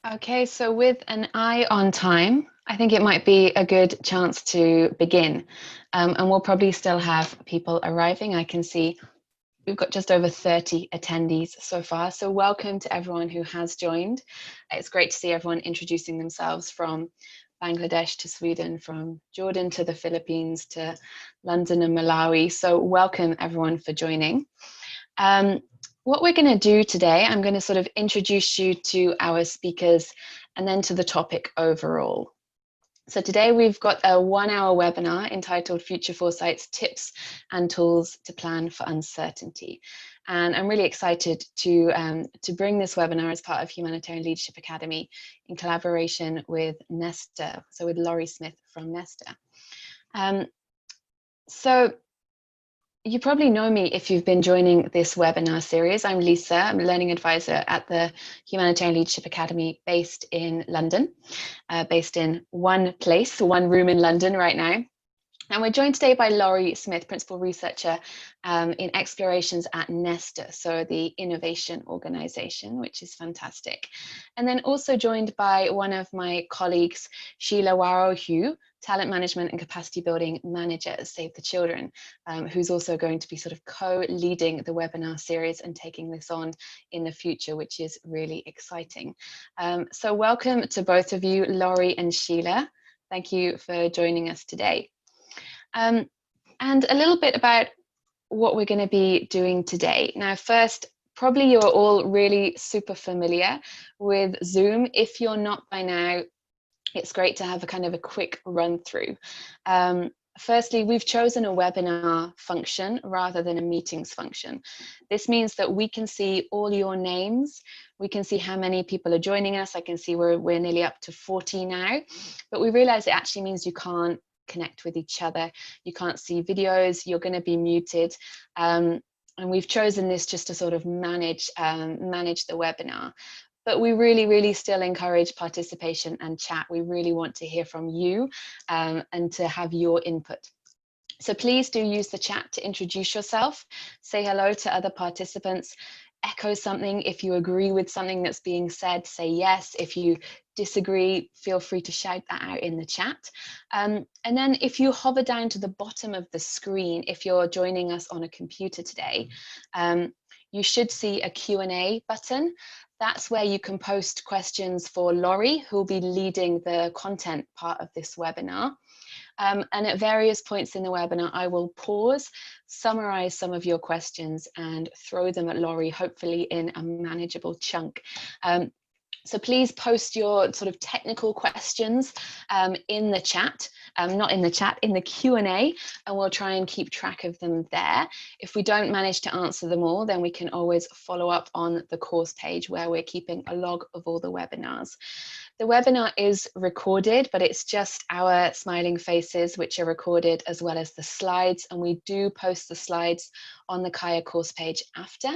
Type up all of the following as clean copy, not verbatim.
Okay, so with an eye on time, I think it might be a good chance to begin. And we'll probably still have people arriving. I can see we've got just over 30 attendees so far. So welcome to everyone who has joined. It's great to see everyone introducing themselves, from Bangladesh to Sweden, from Jordan to the Philippines to London and Malawi. So welcome everyone for joining. What we're going to do today, I'm going to sort of introduce you to our speakers and then to the topic overall. So today we've got a 1-hour webinar entitled Future Foresight's Tips and Tools to Plan for Uncertainty. And I'm really excited to bring this webinar as part of Humanitarian Leadership Academy in collaboration with NESTA, so with Laurie Smith from NESTA. So you probably know me if you've been joining this webinar series. I'm Lisa, I'm a learning advisor at the Humanitarian Leadership Academy based in London, based in one place, one room in London right now. And we're joined today by Laurie Smith, Principal Researcher in Explorations at NESTA, so the Innovation Organization, which is fantastic. And then also joined by one of my colleagues, Sheila Warrow-Hugh, Talent Management and Capacity Building Manager at Save the Children, who's also going to be sort of co-leading the webinar series and taking this on in the future, which is really exciting. So welcome to both of you, Laurie and Sheila. Thank you for joining us today. And a little bit about what we're going to be doing today. Now, first, probably you're all really super familiar with Zoom. If you're not by now, it's great to have a kind of a quick run through. Firstly, we've chosen a webinar function rather than a meetings function. This means that we can see all your names. We can see how many people are joining us. I can see we're nearly up to 40 now, but we realize it actually means you can't connect with each other. You can't see videos, you're going to be muted. And we've chosen this just to sort of manage the webinar. But we really still encourage participation and chat. We really want to hear from you and to have your input. So please do use the chat to introduce yourself, say hello to other participants, echo something. If you agree with something that's being said, say yes. If you disagree, feel free to shout that out in the chat. And then if you hover down to the bottom of the screen, if you're joining us on a computer today, you should see a Q&A button. That's where you can post questions for Laurie, who will be leading the content part of this webinar. And at various points in the webinar, I will pause, summarize some of your questions and throw them at Laurie, hopefully in a manageable chunk. So please post your sort of technical questions in the chat, not in the chat, in the Q&A, and we'll try and keep track of them there. If we don't manage to answer them all, then we can always follow up on the course page where we're keeping a log of all the webinars. The webinar is recorded, but it's just our smiling faces which are recorded, as well as the slides, and we do post the slides on the Kaya course page after.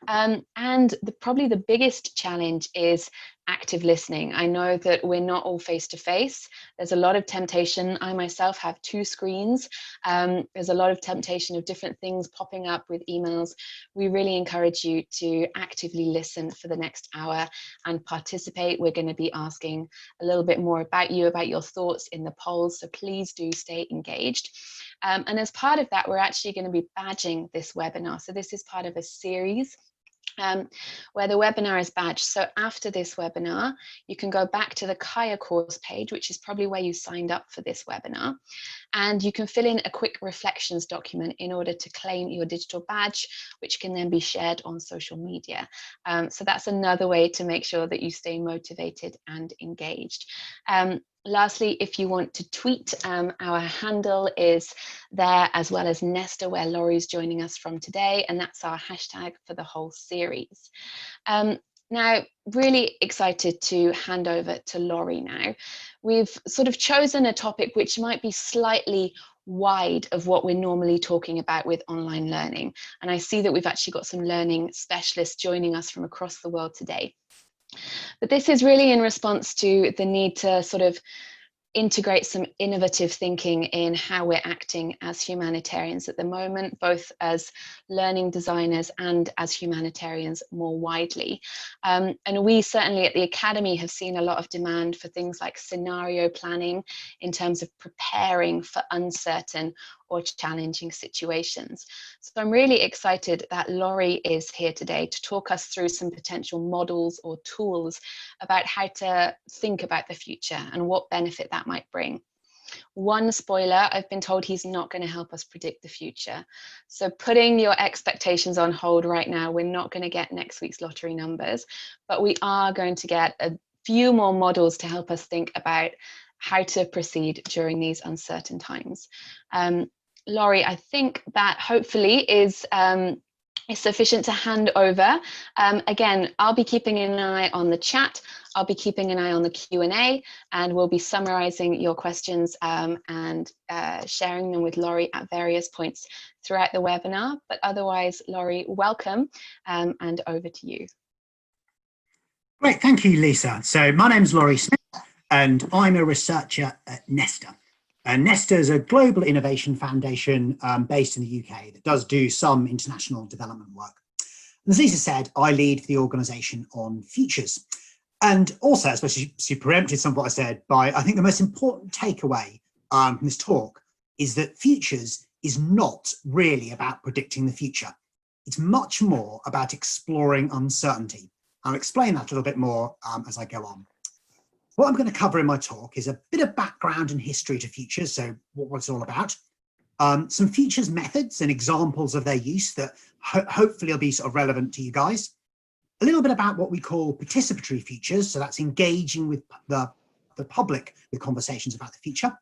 And probably the biggest challenge is active listening. I know that we're not all face-to-face. There's a lot of temptation. I myself have 2 screens. There's a lot of temptation of different things popping up with emails. We really encourage you to actively listen for the next hour and participate. We're going to be asking a little bit more about you, about your thoughts in the polls, so please do stay engaged. And as part of that, we're actually going to be badging this webinar. So this is part of a series where the webinar is badged. So after this webinar, you can go back to the Kaya course page, which is probably where you signed up for this webinar, and you can fill in a quick reflections document in order to claim your digital badge, which can then be shared on social media. So that's another way to make sure that you stay motivated and engaged. Lastly, if you want to tweet, our handle is there, as well as NESTA, where Laurie's joining us from today, and that's our hashtag for the whole series. Now, really excited to hand over to Laurie now. We've sort of chosen a topic which might be slightly wide of what we're normally talking about with online learning. And I see that we've actually got some learning specialists joining us from across the world today. But this is really in response to the need to sort of integrate some innovative thinking in how we're acting as humanitarians at the moment, both as learning designers and as humanitarians more widely. And we certainly at the Academy have seen a lot of demand for things like scenario planning in terms of preparing for uncertain or challenging situations. So I'm really excited that Laurie is here today to talk us through some potential models or tools about how to think about the future and what benefit that might bring. One spoiler, I've been told he's not going to help us predict the future. So putting your expectations on hold right now, we're not going to get next week's lottery numbers, but we are going to get a few more models to help us think about how to proceed during these uncertain times. Laurie, I think that hopefully is sufficient to hand over. Again, I'll be keeping an eye on the chat. I'll be keeping an eye on the Q&A, and we'll be summarizing your questions and sharing them with Laurie at various points throughout the webinar. But otherwise, Laurie, welcome, and over to you. Great, thank you, Lisa. So my name's Laurie Smith, and I'm a researcher at NESTA. NESTA is a global innovation foundation based in the UK that does do some international development work. And as Lisa said, I lead the organisation on futures. And also, especially she preempted some of what I said by, I think the most important takeaway from this talk is that futures is not really about predicting the future. It's much more about exploring uncertainty. I'll explain that a little bit more as I go on. What I'm going to cover in my talk is a bit of background and history to futures, so what it's all about, some futures methods and examples of their use that hopefully will be sort of relevant to you guys, a little bit about what we call participatory futures, so that's engaging with the public with conversations about the future.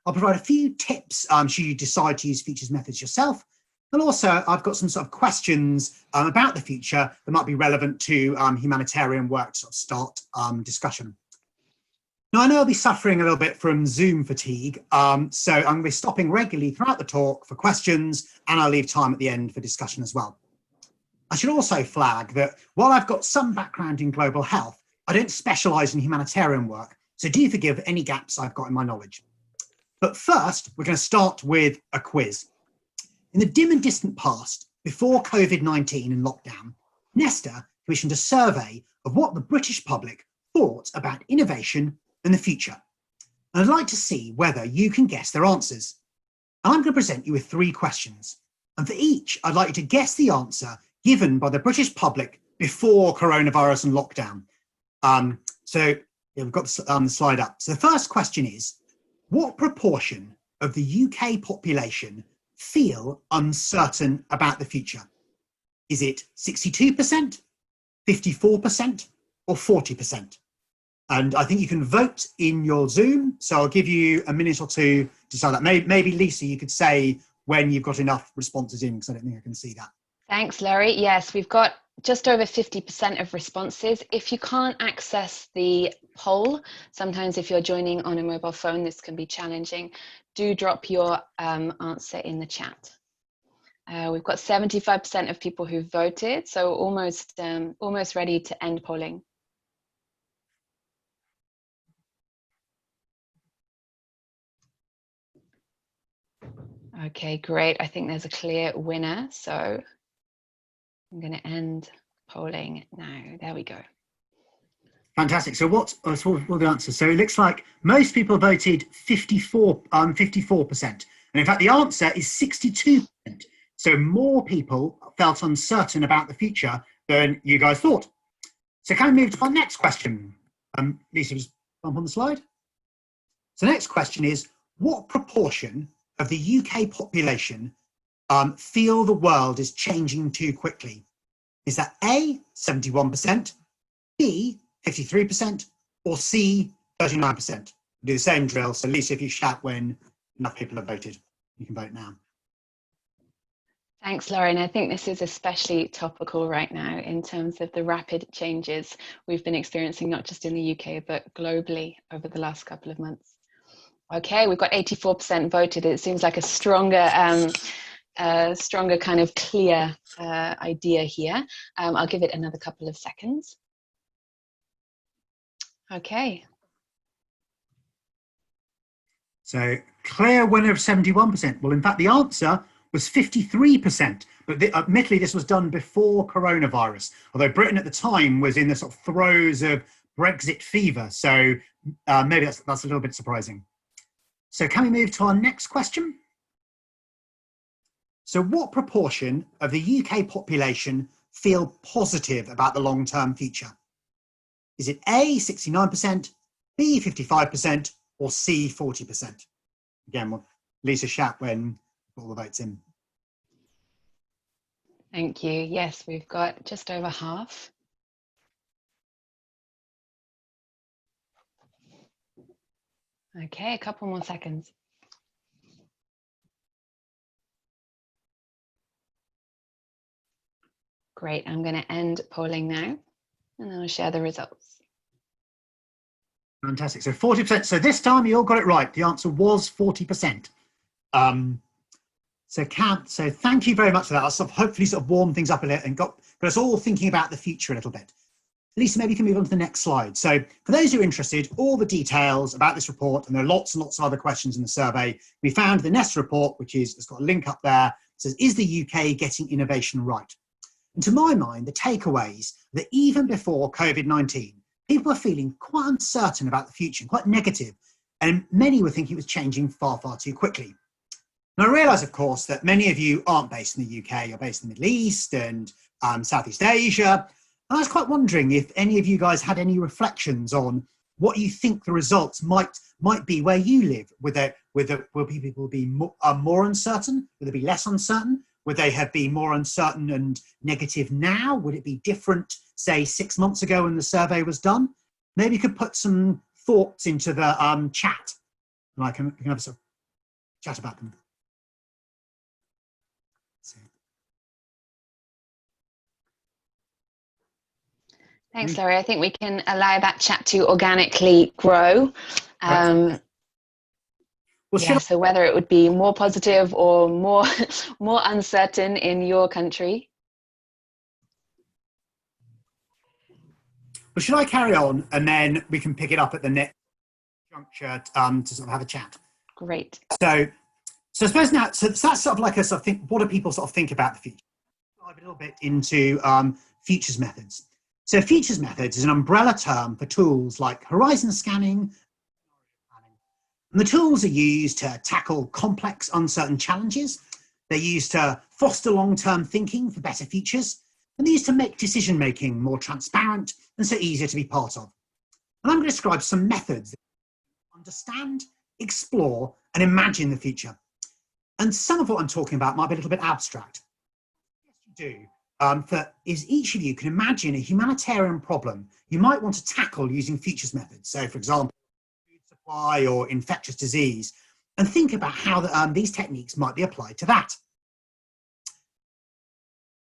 I'll provide a few tips should you decide to use futures methods yourself, and also I've got some sort of questions about the future that might be relevant to humanitarian work to sort of start discussion. Now, I know I'll be suffering a little bit from Zoom fatigue, so I'm going to be stopping regularly throughout the talk for questions, and I'll leave time at the end for discussion as well. I should also flag that while I've got some background in global health, I don't specialise in humanitarian work, so do forgive any gaps I've got in my knowledge. But first, we're going to start with a quiz. In the dim and distant past, before COVID-19 and lockdown, NESTA commissioned a survey of what the British public thought about innovation and the future. And I'd like to see whether you can guess their answers. And I'm going to present you with 3 questions. And for each, I'd like you to guess the answer given by the British public before coronavirus and lockdown. So we've got the slide up. So the first question is, what proportion of the UK population feel uncertain about the future? Is it 62%, 54%, or 40%? And I think you can vote in your Zoom. So I'll give you a minute or two to decide that. Maybe Lisa, you could say when you've got enough responses in, because I don't think I can see that. Thanks, Laurie. Yes, we've got just over 50% of responses. If you can't access the poll, sometimes if you're joining on a mobile phone, this can be challenging. Do drop your answer in the chat. We've got 75% of people who voted, so almost ready to end polling. Okay, great. I think there's a clear winner, so I'm going to end polling now. There we go. Fantastic. So what are the answers? So it looks like most people voted 54%. And in fact, the answer is 62%. So more people felt uncertain about the future than you guys thought. So can we move to our next question? Lisa, just bump on the slide. So the next question is, what proportion of the UK population feel the world is changing too quickly? Is that A, 71%, B, 53%, or C, 39%? Do the same drill. So Lisa, if you shout when enough people have voted, you can vote now. Thanks, Laurie. And I think this is especially topical right now in terms of the rapid changes we've been experiencing, not just in the UK, but globally over the last couple of months. Okay, we've got 84% voted. It seems like a stronger kind of clear idea here. I'll give it another couple of seconds. Okay. So clear winner of 71%. Well, in fact, the answer was 53%. But admittedly, this was done before coronavirus, although Britain at the time was in the sort of throes of Brexit fever. So maybe that's a little bit surprising. So can we move to our next question? So what proportion of the UK population feel positive about the long-term future? Is it A, 69%, B, 55%, or C, 40%? Again, we'll Lisa shout when all the votes in. Thank you. Yes, we've got just over half. Okay, a couple more seconds. Great, I'm going to end polling now, and I'll share the results. Fantastic. So 40%. So this time you all got it right. The answer was 40%. So thank you very much for that. I'll hopefully warm things up a little and got us all thinking about the future a little bit. Lisa, maybe you can move on to the next slide. So for those who are interested, all the details about this report, and there are lots and lots of other questions in the survey, we found the NESTA report, it's got a link up there, says, is the UK getting innovation right? And to my mind, the takeaways that even before COVID-19, people were feeling quite uncertain about the future, quite negative, and many were thinking it was changing far, far too quickly. And I realise, of course, that many of you aren't based in the UK, you're based in the Middle East and Southeast Asia. And I was quite wondering if any of you guys had any reflections on what you think the results might be where you live. Will people be more uncertain? Will they be less uncertain? Would they have been more uncertain and negative now? Would it be different, say, 6 months ago when the survey was done? Maybe you could put some thoughts into the chat, and I can have a sort of chat about them. Thanks, Laurie. I think we can allow that chat to organically grow. Well, yeah, so whether it would be more positive or more uncertain in your country. Well, should I carry on and then we can pick it up at the next juncture to sort of have a chat? Great. So I suppose now, so that's sort of like a sort of think, what do people sort of think about the future? Dive a little bit into futures methods. So futures methods is an umbrella term for tools like horizon scanning. And the tools are used to tackle complex, uncertain challenges. They're used to foster long-term thinking for better futures. And they're used to make decision-making more transparent and so easier to be part of. And I'm going to describe some methods that understand, explore, and imagine the future. And some of what I'm talking about might be a little bit abstract. Yes, you do. Is each of you can imagine a humanitarian problem you might want to tackle using futures methods. So, for example, food supply or infectious disease, and think about how these techniques might be applied to that.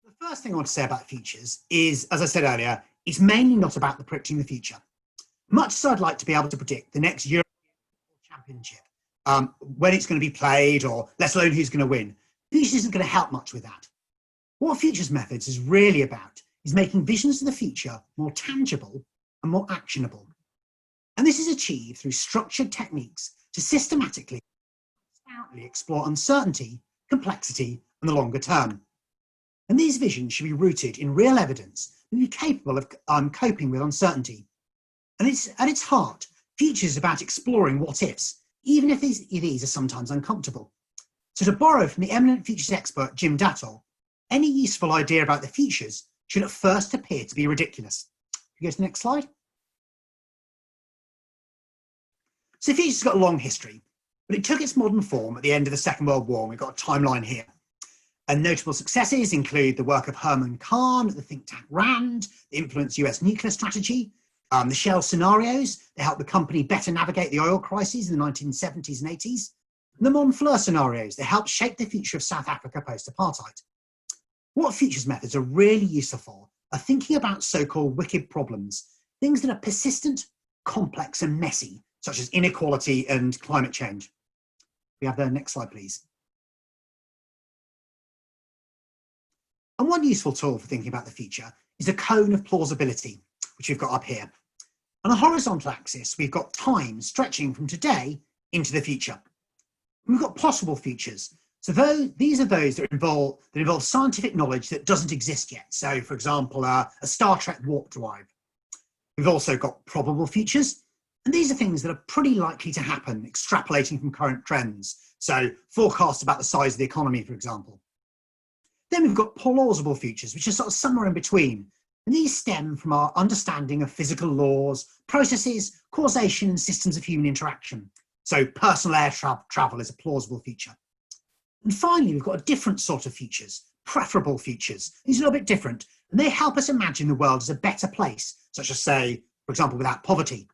The first thing I want to say about futures is, as I said earlier, it's mainly not about predicting the future. Much as I'd like to be able to predict the next European Championship, when it's going to be played, or let alone who's going to win, futures isn't going to help much with that. What futures methods is really about is making visions of the future more tangible and more actionable. And this is achieved through structured techniques to systematically explore uncertainty, complexity, and the longer term. And these visions should be rooted in real evidence and be capable of coping with uncertainty. And at its heart, futures is about exploring what ifs, even if these are sometimes uncomfortable. So to borrow from the eminent futures expert Jim Dattol, any useful idea about the futures should at first appear to be ridiculous. Can you go to the next slide? So futures has got a long history, but it took its modern form at the end of the Second World War, and we've got a timeline here. And notable successes include the work of Herman Kahn at the think tank RAND, that influenced US nuclear strategy, the Shell scenarios, that helped the company better navigate the oil crises in the 1970s and 80s, and the Monfleur scenarios that helped shape the future of South Africa post-apartheid. What futures methods are really useful for are thinking about so-called wicked problems, things that are persistent, complex, and messy, such as inequality and climate change. We have the next slide, please. And one useful tool for thinking about the future is a cone of plausibility, which we've got up here. On a horizontal axis, we've got time stretching from today into the future. We've got possible futures. So these are those that involve scientific knowledge that doesn't exist yet. So, for example, a Star Trek warp drive. We've also got probable futures, and these are things that are pretty likely to happen, extrapolating from current trends. So, forecasts about the size of the economy, for example. Then we've got plausible futures, which are sort of somewhere in between. And these stem from our understanding of physical laws, processes, causation, and systems of human interaction. So personal air travel is a plausible future. And finally, we've got a different sort of futures, preferable futures. These are a little bit different, and they help us imagine the world as a better place, such as, say, for example, without poverty.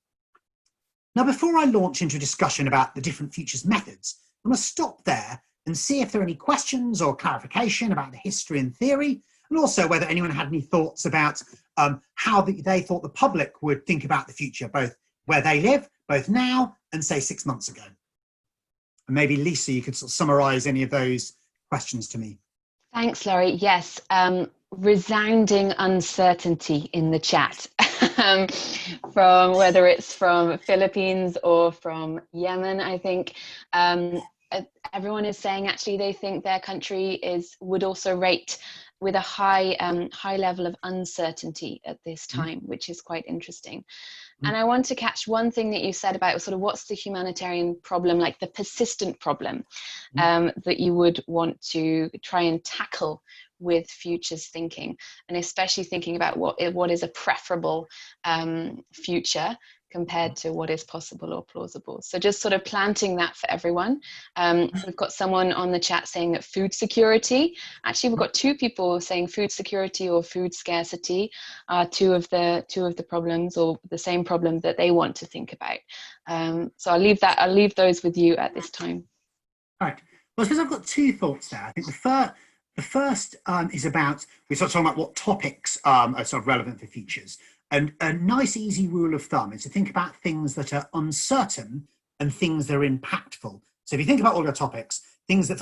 Now, before I launch into a discussion about the different futures methods, I'm going to stop there and see if there are any questions or clarification about the history and theory, and also whether anyone had any thoughts about how they thought the public would think about the future, both where they live, both now and say 6 months ago. And maybe Lisa, you could sort of summarise any of those questions to me. Thanks, Laurie. Yes, resounding uncertainty in the chat, from whether it's from Philippines or from Yemen, I think. Everyone is saying actually they think their country would also rate with a high level of uncertainty at this time, which is quite interesting. And I want to catch one thing that you said about sort of what's the humanitarian problem, like the persistent problem that you would want to try and tackle with futures thinking, and especially thinking about what is a preferable future compared to what is possible or plausible. So just sort of planting that for everyone. We've got someone on the chat saying that food security. Actually, we've got two people saying food security or food scarcity are two of the problems, or the same problem that they want to think about. So I'll leave those with you at this time. All right. Well, I suppose I've got two thoughts there. I think the first is about, we start talking about what topics are sort of relevant for futures. And a nice, easy rule of thumb is to think about things that are uncertain and things that are impactful. So if you think about all your topics, things that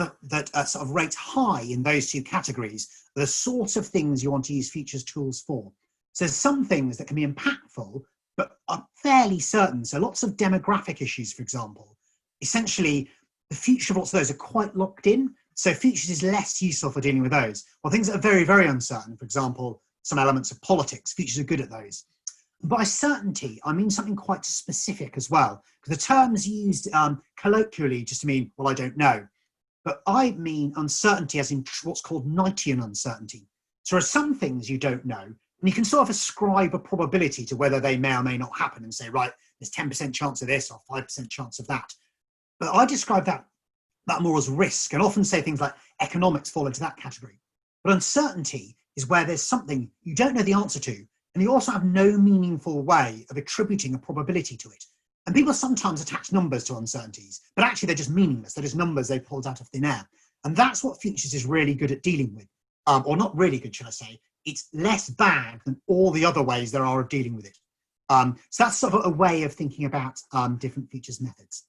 sort of rate high in those two categories are the sorts of things you want to use futures tools for. So there's some things that can be impactful, but are fairly certain. So lots of demographic issues, for example. Essentially, the future of lots of those are quite locked in. So futures is less useful for dealing with those. Well, things that are very, very uncertain, for example, some elements of politics, futures are good at those. By certainty, I mean something quite specific as well, because the term's used colloquially just to mean, well, I don't know. But I mean uncertainty as in what's called Knightian uncertainty. So there are some things you don't know, and you can sort of ascribe a probability to whether they may or may not happen and say, right, there's 10% chance of this or 5% chance of that. But I describe that more as risk, and often say things like economics fall into that category. But uncertainty is where there's something you don't know the answer to, and you also have no meaningful way of attributing a probability to it. And people sometimes attach numbers to uncertainties, but actually they're just meaningless. They're just numbers they pulled out of thin air. And that's what futures is really good at dealing with. Or not really good, should I say. It's less bad than all the other ways there are of dealing with it. So that's sort of a way of thinking about different futures methods.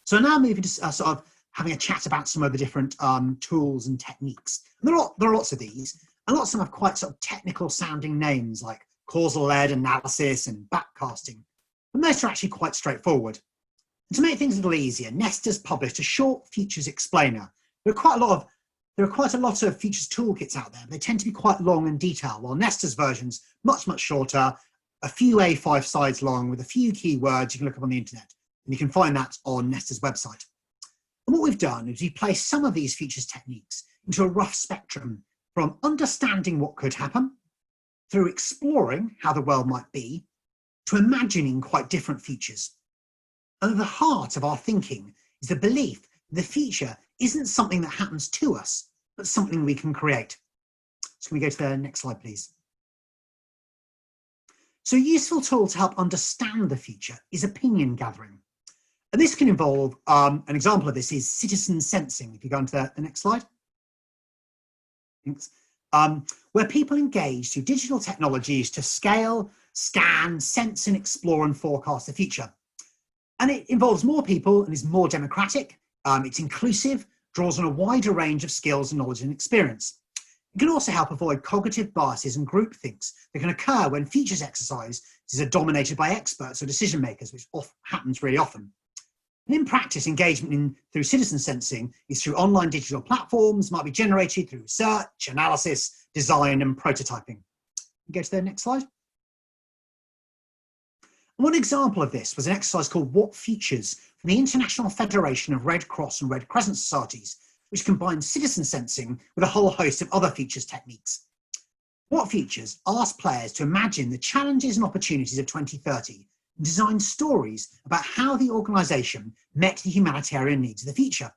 So now moving to sort of having a chat about some of the different tools and techniques. And there are lots of these, and lots of them have quite sort of technical sounding names like causal-led analysis and backcasting. But most are actually quite straightforward. And to make things a little easier, NESTA's published a short futures explainer. There are quite a lot of futures toolkits out there. They tend to be quite long and detailed, while NESTA's version's much, much shorter, a few A5 sides long with a few keywords you can look up on the internet. And you can find that on NESTA's website. And what we've done is we've placed some of these futures techniques into a rough spectrum, from understanding what could happen, through exploring how the world might be, to imagining quite different futures. And at the heart of our thinking is the belief that the future isn't something that happens to us, but something we can create. So can we go to the next slide, please? So a useful tool to help understand the future is opinion gathering. And this can involve, an example of this is citizen sensing. If you go on to the next slide. Thanks. Where people engage through digital technologies to scale, scan, sense and explore and forecast the future. And it involves more people and is more democratic. It's inclusive, draws on a wider range of skills and knowledge and experience. It can also help avoid cognitive biases and groupthinks that can occur when futures exercises are dominated by experts or decision makers, which happens really often. And in practice, engagement through citizen sensing is through online digital platforms, might be generated through research, analysis, design, and prototyping. Go to the next slide. One example of this was an exercise called Whatfutures from the International Federation of Red Cross and Red Crescent Societies, which combines citizen sensing with a whole host of other futures techniques. Whatfutures asked players to imagine the challenges and opportunities of 2030 and design stories about how the organisation met the humanitarian needs of the future.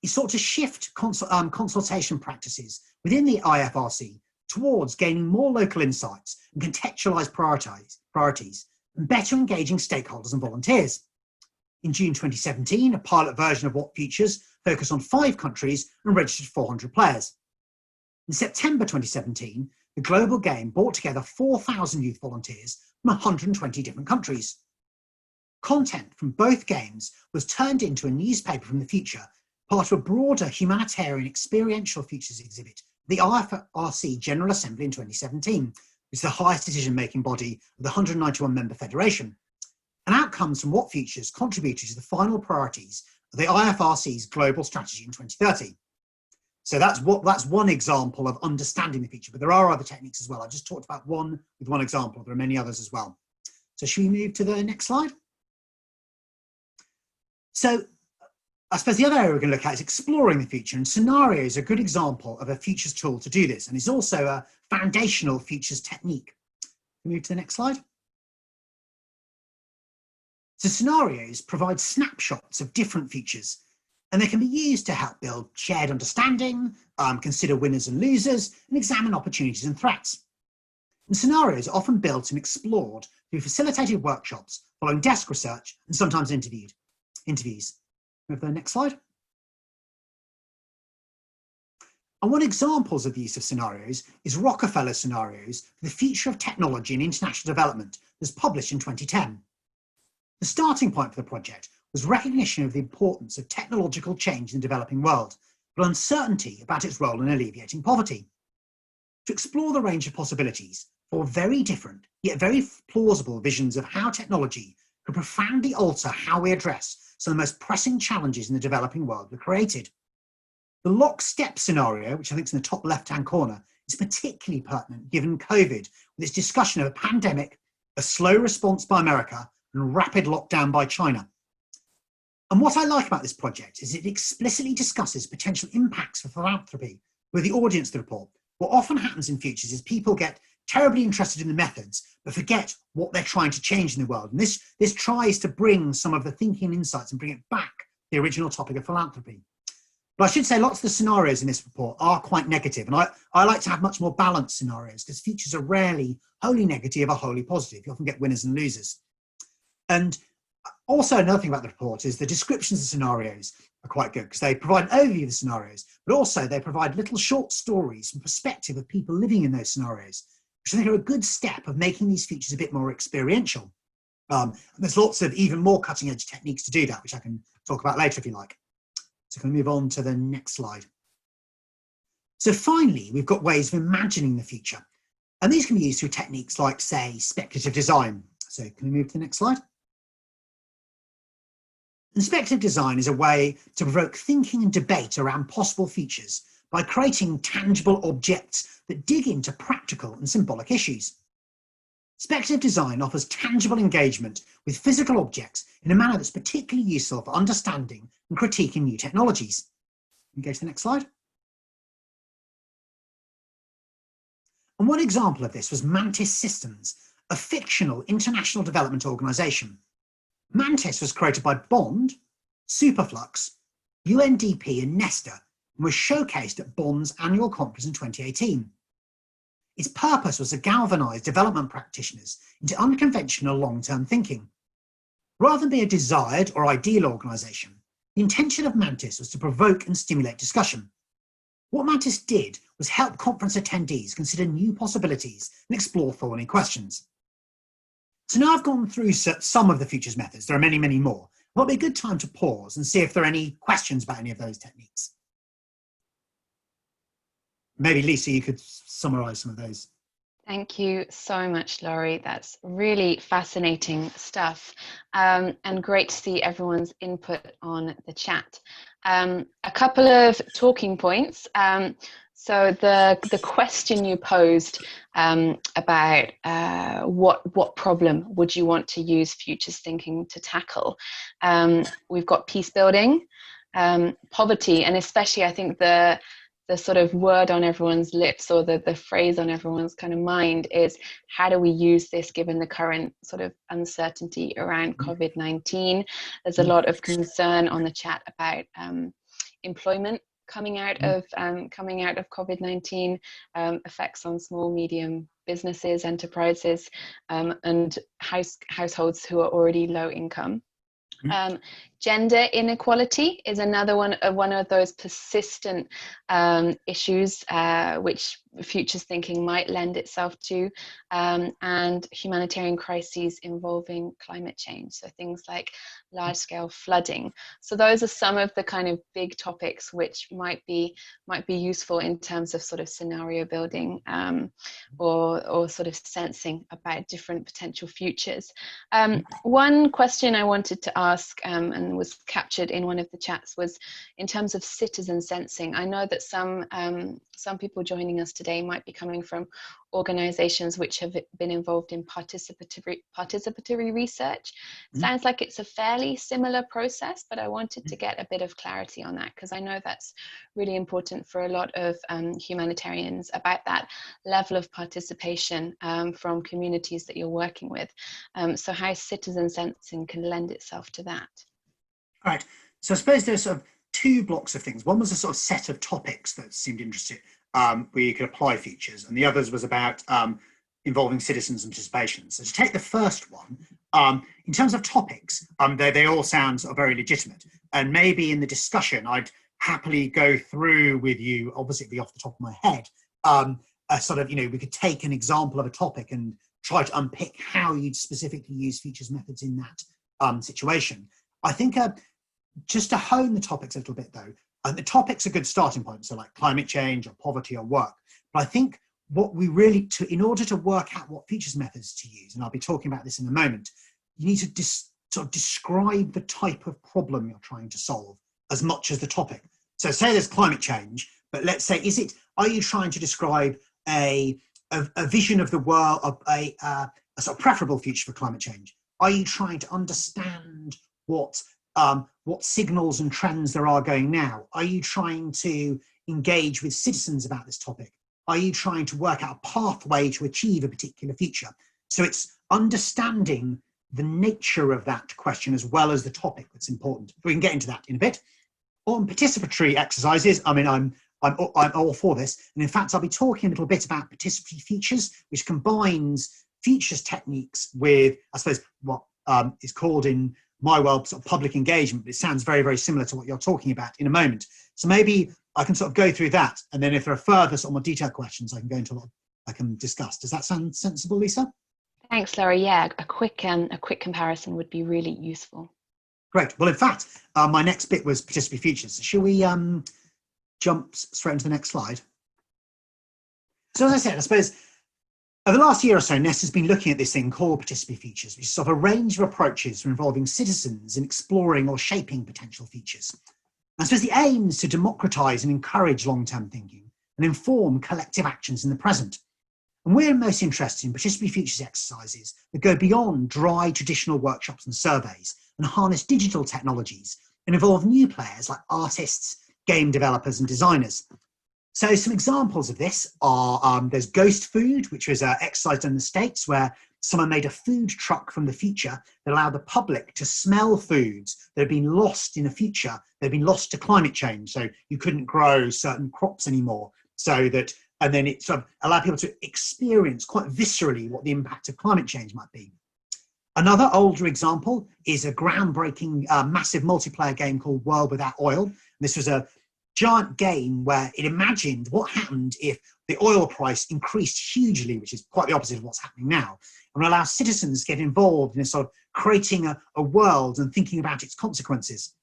It sought to shift consultation practices within the IFRC towards gaining more local insights and contextualised priorities and better engaging stakeholders and volunteers. In June 2017, a pilot version of Whatfutures focused on 5 countries and registered 400 players. In September 2017, the global game brought together 4,000 youth volunteers from 120 different countries. Content from both games was turned into a newspaper from the future, part of a broader humanitarian experiential futures exhibit, the IFRC General Assembly in 2017, which is the highest decision-making body of the 191-member federation. And outcomes from Whatfutures contributed to the final priorities of the IFRC's global strategy in 2030. So that's one example of understanding the future, but there are other techniques as well. I've just talked about one with one example. There are many others as well. So should we move to the next slide? So I suppose the other area we're going to look at is exploring the future, and scenario is a good example of a futures tool to do this, and it's also a foundational futures technique. Move to the next slide. So scenarios provide snapshots of different futures, and they can be used to help build shared understanding, consider winners and losers, and examine opportunities and threats. And scenarios are often built and explored through facilitated workshops, following desk research, and sometimes interviews. Move to the next slide. And one examples of the use of scenarios is Rockefeller Scenarios for the Future of Technology and International Development, that was published in 2010. The starting point for the project was recognition of the importance of technological change in the developing world, but uncertainty about its role in alleviating poverty. To explore the range of possibilities, 4 very different, yet very plausible visions of how technology could profoundly alter how we address some of the most pressing challenges in the developing world were created. The lockstep scenario, which I think is in the top left-hand corner, is particularly pertinent given COVID, with its discussion of a pandemic, a slow response by America, and rapid lockdown by China. And what I like about this project is it explicitly discusses potential impacts for philanthropy with the audience of the report. What often happens in futures is people get terribly interested in the methods, but forget what they're trying to change in the world. And this tries to bring some of the thinking and insights and bring it back to the original topic of philanthropy. But I should say lots of the scenarios in this report are quite negative, and I like to have much more balanced scenarios because futures are rarely wholly negative or wholly positive. You often get winners and losers. And also another thing about the report is the descriptions of scenarios are quite good because they provide an overview of the scenarios, but also they provide little short stories from perspective of people living in those scenarios, which I think are a good step of making these futures a bit more experiential. And there's lots of even more cutting edge techniques to do that, which I can talk about later if you like. So can we move on to the next slide? So finally, we've got ways of imagining the future. And these can be used through techniques like, say, speculative design. So can we move to the next slide? And speculative design is a way to provoke thinking and debate around possible futures by creating tangible objects that dig into practical and symbolic issues. Speculative design offers tangible engagement with physical objects in a manner that's particularly useful for understanding and critiquing new technologies. Can we go to the next slide? And one example of this was Mantis Systems, a fictional international development organisation. Mantis was created by Bond, Superflux, UNDP and NESTA, and was showcased at Bond's annual conference in 2018. Its purpose was to galvanise development practitioners into unconventional long-term thinking. Rather than be a desired or ideal organisation, the intention of Mantis was to provoke and stimulate discussion. What Mantis did was help conference attendees consider new possibilities and explore thorny questions. So now I've gone through some of the futures methods. There are many, many more. It'll be a good time to pause and see if there are any questions about any of those techniques. Maybe Lisa, you could summarise some of those. Thank you so much, Laurie. That's really fascinating stuff, and great to see everyone's input on the chat. A couple of talking points. So the question you posed about what problem would you want to use futures thinking to tackle? We've got peace building, poverty, and especially I think the sort of word on everyone's lips, or the phrase on everyone's kind of mind, is how do we use this given the current sort of uncertainty around COVID-19? There's a lot of concern on the chat about employment coming out of COVID-19, effects on small, medium businesses, enterprises, and households who are already low income. Gender inequality is another one of those persistent issues which futures thinking might lend itself to, and humanitarian crises involving climate change, so things like large-scale flooding. So those are some of the kind of big topics which might be useful in terms of sort of scenario building, or sort of sensing about different potential futures. One question I wanted to ask, and was captured in one of the chats, was in terms of citizen sensing. I know that some people joining us today might be coming from organizations which have been involved in participatory research. Sounds like it's a fairly similar process, but I wanted to get a bit of clarity on that, because I know that's really important for a lot of humanitarians, about that level of participation from communities that you're working with. So how citizen sensing can lend itself to that. All right. So I suppose there's sort of two blocks of things. One was a sort of set of topics that seemed interesting, where you could apply features, and the others was about involving citizens and participation. So to take the first one, in terms of topics, they all sound sort of very legitimate. And maybe in the discussion, I'd happily go through with you, obviously it'd be off the top of my head, a sort of, we could take an example of a topic and try to unpick how you'd specifically use features methods in that situation. I think just to hone the topics a little bit though, the topic's a good starting point, so like climate change or poverty or work. But I think what we really, in order to work out what features methods to use, and I'll be talking about this in a moment, you need to sort of describe the type of problem you're trying to solve as much as the topic. So say there's climate change, but let's say, are you trying to describe a vision of the world, of a sort of preferable future for climate change? Are you trying to understand what signals and trends there are going now? Are you trying to engage with citizens about this topic? Are you trying to work out a pathway to achieve a particular future? So it's understanding the nature of that question as well as the topic that's important. We can get into that in a bit. On participatory exercises, I mean, I'm all for this. And in fact, I'll be talking a little bit about participatory features, which combines features techniques with, I suppose, what is called in my world sort of public engagement, but it sounds very, very similar to what you're talking about in a moment. So maybe I can sort of go through that, and then if there are further sort of more detailed questions, I can go into what I can discuss. Does that sound sensible, Lisa? Thanks, Laurie. Yeah, a quick comparison would be really useful. Great. Well, in fact, my next bit was participatory features. So shall we jump straight into the next slide? So as I said, I suppose over the last year or so, NESTA has been looking at this thing called participatory features, which is sort of a range of approaches for involving citizens in exploring or shaping potential features. And I suppose the aim is to democratize and encourage long-term thinking and inform collective actions in the present. And we're most interested in participatory features exercises that go beyond dry traditional workshops and surveys and harness digital technologies and involve new players like artists, game developers and designers. So some examples of this are, there's Ghost Food, which was an exercise done in the States where someone made a food truck from the future that allowed the public to smell foods that had been lost in the future, that had been lost to climate change. So you couldn't grow certain crops anymore. So that, and then it sort of allowed people to experience quite viscerally what the impact of climate change might be. Another older example is a groundbreaking massive multiplayer game called World Without Oil. And this was a giant game where it imagined what happened if the oil price increased hugely, which is quite the opposite of what's happening now, and allow citizens to get involved in a sort of creating a world and thinking about its consequences.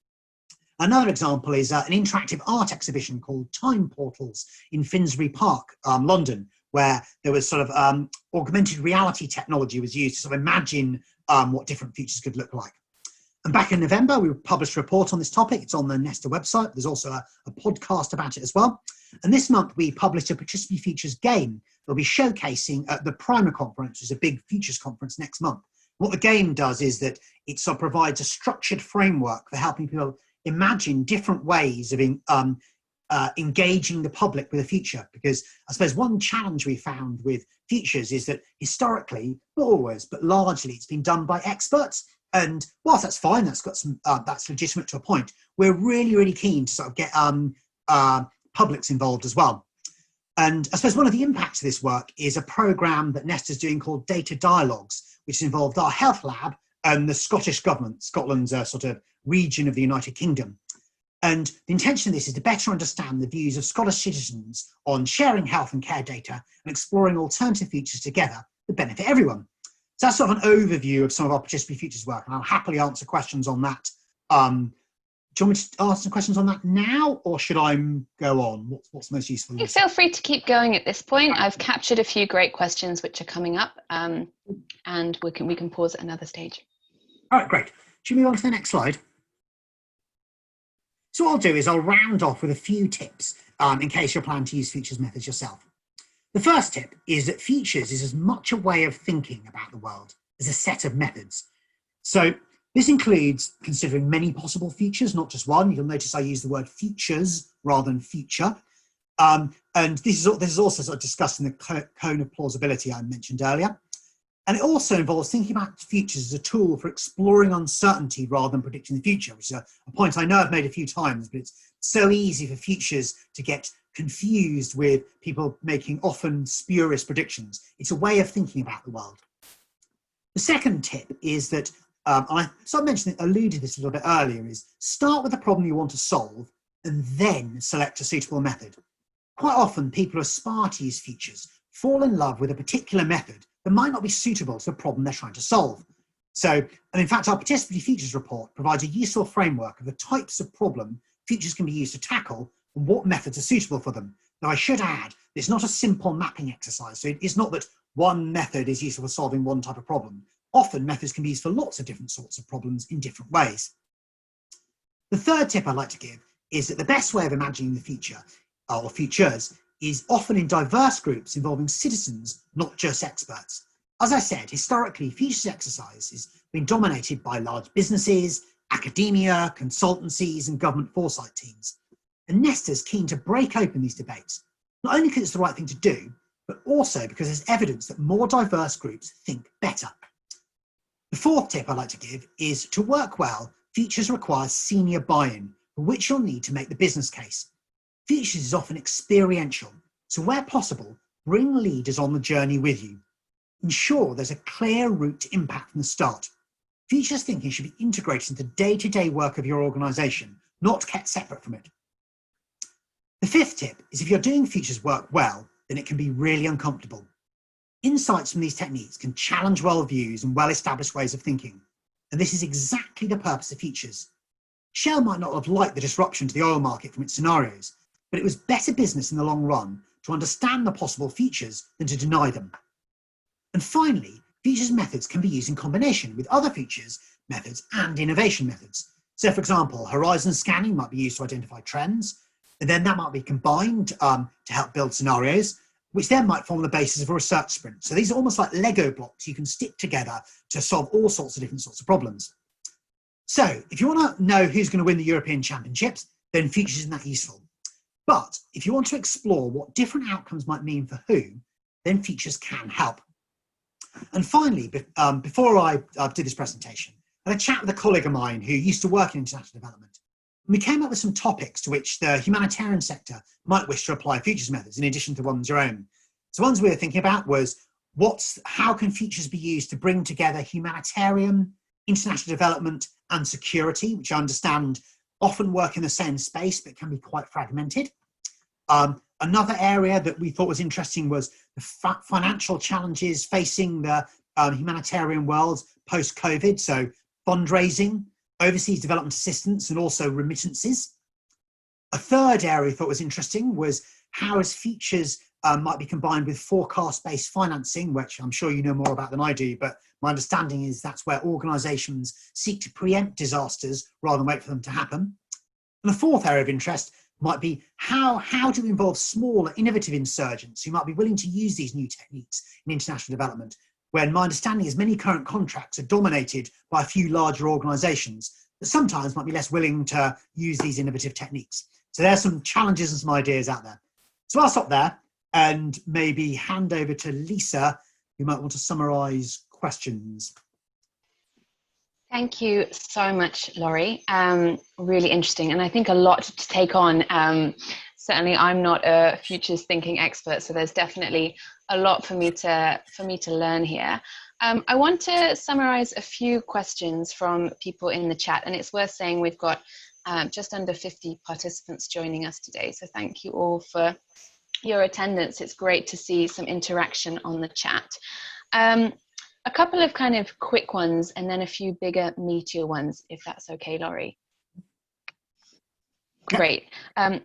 Another example is an interactive art exhibition called Time Portals in Finsbury Park, London, where there was sort of augmented reality technology was used to sort of imagine what different futures could look like. And back in November, we published a report on this topic. It's on the NESTA website. There's also a podcast about it as well. And this month, we published a Participatory Futures game that will be showcasing at the Primer conference, which is a big futures conference next month. What the game does is that it sort of provides a structured framework for helping people imagine different ways of engaging the public with a future. Because I suppose one challenge we found with futures is that historically, not always, but largely it's been done by experts. And whilst that's fine, that's got some, that's legitimate to a point, we're really, really keen to sort of get publics involved as well. And I suppose one of the impacts of this work is a programme that NESTA is doing called Data Dialogues, which involved our health lab and the Scottish Government, Scotland's sort of region of the United Kingdom. And the intention of this is to better understand the views of Scottish citizens on sharing health and care data and exploring alternative futures together that benefit everyone. So that's sort of an overview of some of our Participatory Futures work, and I'll happily answer questions on that. Do you want me to ask some questions on that now, or should I go on? What's most useful? You feel free to keep going at this point. I've captured a few great questions which are coming up, and we can pause at another stage. All right, great. Should we move on to the next slide? So what I'll do is I'll round off with a few tips in case you're planning to use futures methods yourself. The first tip is that futures is as much a way of thinking about the world as a set of methods. So this includes considering many possible futures, not just one. You'll notice I use the word futures rather than future. And this is also sort of discussed in the cone of plausibility I mentioned earlier. And it also involves thinking about futures as a tool for exploring uncertainty rather than predicting the future, which is a point I know I've made a few times, but it's so easy for futures to get confused with people making often spurious predictions. It's a way of thinking about the world. The second tip is that, I sort of alluded to this a little bit earlier, is start with the problem you want to solve and then select a suitable method. Quite often people aspire to use futures, fall in love with a particular method that might not be suitable to the problem they're trying to solve. So, and in fact, our Participatory Futures report provides a useful framework of the types of problem futures can be used to tackle and what methods are suitable for them. Now, I should add, it's not a simple mapping exercise. So it's not that one method is useful for solving one type of problem. Often methods can be used for lots of different sorts of problems in different ways. The third tip I'd like to give is that the best way of imagining the future, or futures, is often in diverse groups involving citizens, not just experts. As I said, historically, futures exercise has been dominated by large businesses, academia, consultancies, and government foresight teams. And NESTA is keen to break open these debates, not only because it's the right thing to do, but also because there's evidence that more diverse groups think better. The fourth tip I'd like to give is to work well, futures requires senior buy-in, for which you'll need to make the business case. Futures is often experiential, so where possible, bring leaders on the journey with you. Ensure there's a clear route to impact from the start. Futures thinking should be integrated into the day-to-day work of your organisation, not kept separate from it. The fifth tip is if you're doing futures work well, then it can be really uncomfortable. Insights from these techniques can challenge worldviews and well-established ways of thinking, and this is exactly the purpose of futures. Shell might not have liked the disruption to the oil market from its scenarios, but it was better business in the long run to understand the possible futures than to deny them. And finally, futures methods can be used in combination with other futures methods and innovation methods. So for example, horizon scanning might be used to identify trends, and then that might be combined to help build scenarios, which then might form the basis of a research sprint. So these are almost like Lego blocks you can stick together to solve all sorts of different sorts of problems. So if you want to know who's going to win the European Championships, then futures isn't that useful. But if you want to explore what different outcomes might mean for who, then futures can help. And finally, before I did this presentation, I had a chat with a colleague of mine who used to work in international development. And we came up with some topics to which the humanitarian sector might wish to apply futures methods in addition to one's own. So ones we were thinking about was how can futures be used to bring together humanitarian, international development and security, which I understand often work in the same space but can be quite fragmented. Another area that we thought was interesting was the financial challenges facing the humanitarian world post-COVID, so fundraising, overseas development assistance, and also remittances. A third area we thought was interesting was how is futures might be combined with forecast-based financing, which I'm sure you know more about than I do, but my understanding is that's where organisations seek to preempt disasters rather than wait for them to happen. And the fourth area of interest might be how to involve smaller, innovative insurgents who might be willing to use these new techniques in international development, when my understanding is many current contracts are dominated by a few larger organisations that sometimes might be less willing to use these innovative techniques. So there's some challenges and some ideas out there. So I'll stop there and maybe hand over to Lisa, who might want to summarise questions. Thank you so much, Laurie. Really interesting, and I think a lot to take on. Certainly, I'm not a futures thinking expert, so there's definitely a lot for me to learn here. I want to summarize a few questions from people in the chat, and it's worth saying we've got just under 50 participants joining us today. So thank you all for your attendance. It's great to see some interaction on the chat. A couple of kind of quick ones and then a few bigger, meatier ones, if that's okay, Laurie. Great.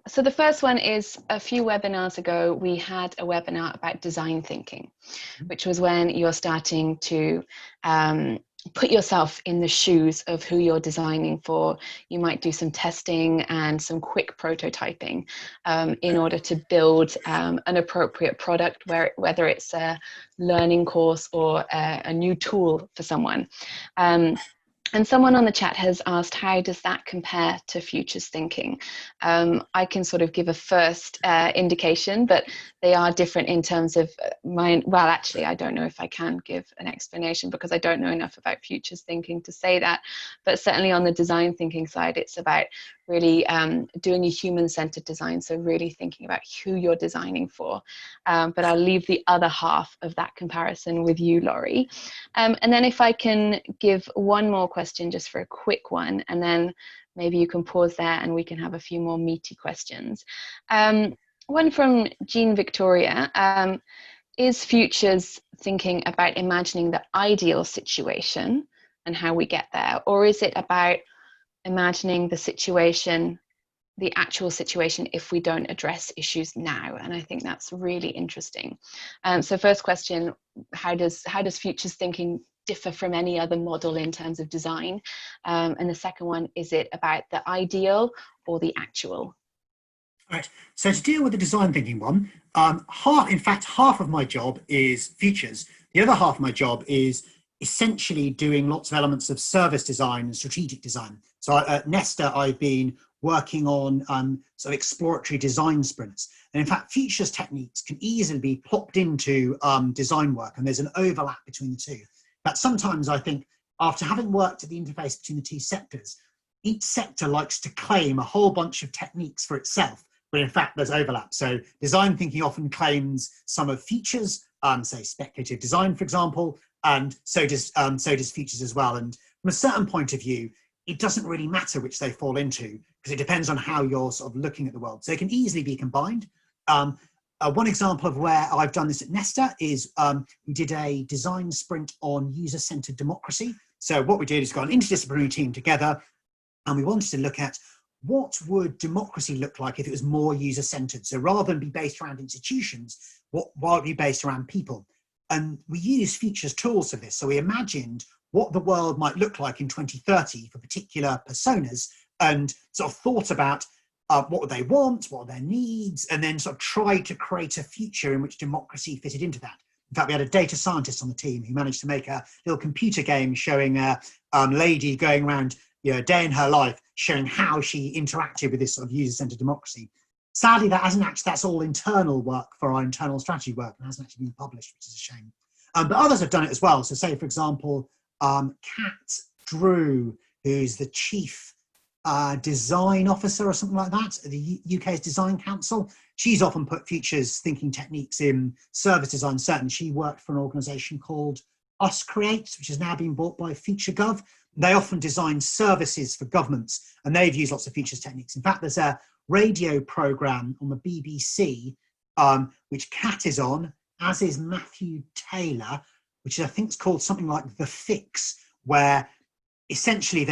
So the first one is, a few webinars ago, we had a webinar about design thinking, which was when you're starting to put yourself in the shoes of who you're designing for. You might do some testing and some quick prototyping in order to build an appropriate product, whether it's a learning course or a new tool for someone. And someone on the chat has asked, how does that compare to futures thinking? I can sort of give a first indication, but they are different in terms of well, actually, I don't know if I can give an explanation because I don't know enough about futures thinking to say that. But certainly on the design thinking side, it's about really doing a human-centered design, so really thinking about who you're designing for. But I'll leave the other half of that comparison with you, Laurie. And then if I can give one more question just for a quick one, and then maybe you can pause there and we can have a few more meaty questions. One from Jean Victoria. Is futures thinking about imagining the ideal situation and how we get there, or is it about imagining the situation, the actual situation, if we don't address issues now? And I think that's really interesting. So first question, how does futures thinking differ from any other model in terms of design? And the second one, is it about the ideal or the actual? Right. So to deal with the design thinking one, in fact, half of my job is futures. The other half of my job is essentially doing lots of elements of service design and strategic design. So at NESTA, I've been working on sort of exploratory design sprints. And in fact, futures techniques can easily be plopped into design work, and there's an overlap between the two. But sometimes I think, after having worked at the interface between the two sectors, each sector likes to claim a whole bunch of techniques for itself, but in fact there's overlap. So design thinking often claims some of futures, say speculative design, for example, and so does futures as well. And from a certain point of view, it doesn't really matter which they fall into, because it depends on how you're sort of looking at the world. So it can easily be combined. One example of where I've done this at NESTA is we did a design sprint on user-centered democracy. So what we did is got an interdisciplinary team together, and we wanted to look at what would democracy look like if it was more user-centered. So rather than be based around institutions, what would be based around people? And we used futures tools for this. So we imagined what the world might look like in 2030 for particular personas, and sort of thought about what would they want, what are their needs, and then sort of tried to create a future in which democracy fitted into that. In fact, we had a data scientist on the team who managed to make a little computer game showing a lady going around, a day in her life, showing how she interacted with this sort of user-centered democracy. Sadly, that's all internal work for our internal strategy work, and hasn't actually been published, which is a shame. But others have done it as well. So say, for example, Kat Drew, who's the chief design officer or something like that at the UK's Design Council. She's often put futures thinking techniques in service design. Certainly, she worked for an organisation called Us Create, which has now been bought by FutureGov. They often design services for governments, and they've used lots of futures techniques. In fact, there's a radio programme on the BBC, which Kat is on, as is Matthew Taylor, which I think is called something like The Fix, where essentially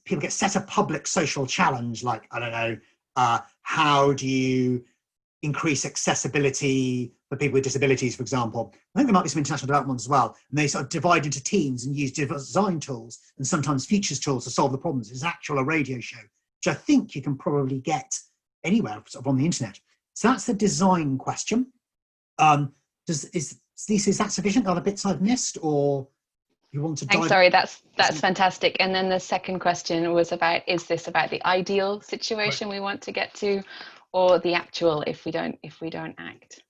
people get set a public social challenge, like, I don't know, how do you increase accessibility for people with disabilities, for example. I think there might be some international development ones as well. And they sort of divide into teams and use design tools and sometimes features tools to solve the problems. It's actually a radio show, which I think you can probably get anywhere sort of on the internet. So that's the design question. Lisa, is that sufficient? Are there bits I've missed, or you want to dive? Sorry, that's fantastic. And then the second question was about, is this about the ideal situation we want to get to, or the actual if we don't act?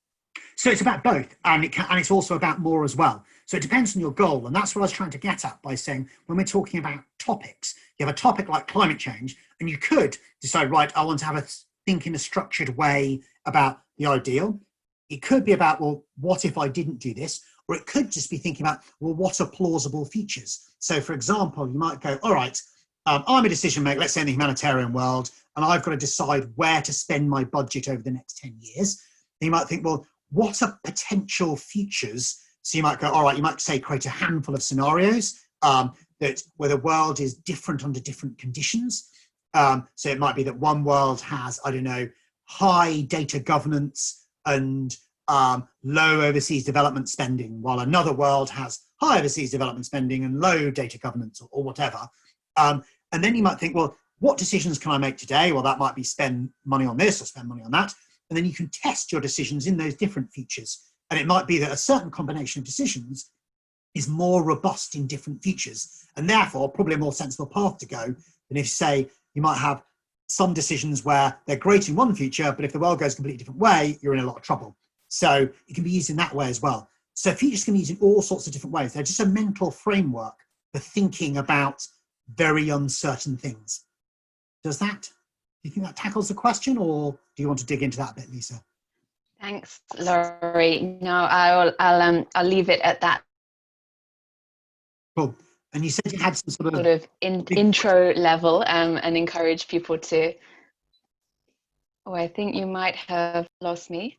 So it's about both, and it's also about more as well. So it depends on your goal, and that's what I was trying to get at by saying, when we're talking about topics, you have a topic like climate change, and you could decide, right, I want to have a think in a structured way about the ideal. It could be about, well, what if I didn't do this? Or it could just be thinking about, well, what are plausible futures? So for example, you might go, all right, I'm a decision maker, let's say in the humanitarian world, and I've got to decide where to spend my budget over the next 10 years. And you might think, well, what are potential futures? So you might go, all right, you might say create a handful of scenarios that where the world is different under different conditions. So it might be that one world has, I don't know, high data governance and low overseas development spending, while another world has high overseas development spending and low data governance, or whatever. And then you might think, well, what decisions can I make today? Well, that might be spend money on this or spend money on that. And then you can test your decisions in those different futures. And it might be that a certain combination of decisions is more robust in different futures, and therefore probably a more sensible path to go than if, say, you might have some decisions where they're great in one future, but if the world goes a completely different way, you're in a lot of trouble. So it can be used in that way as well. So futures can be used in all sorts of different ways. They're just a mental framework for thinking about very uncertain things. Do you think that tackles the question, or do you want to dig into that a bit, Lisa? Thanks, Laurie. No, I'll leave it at that. Cool. And you said you had some sort of intro level, and encourage people to. Oh, I think you might have lost me.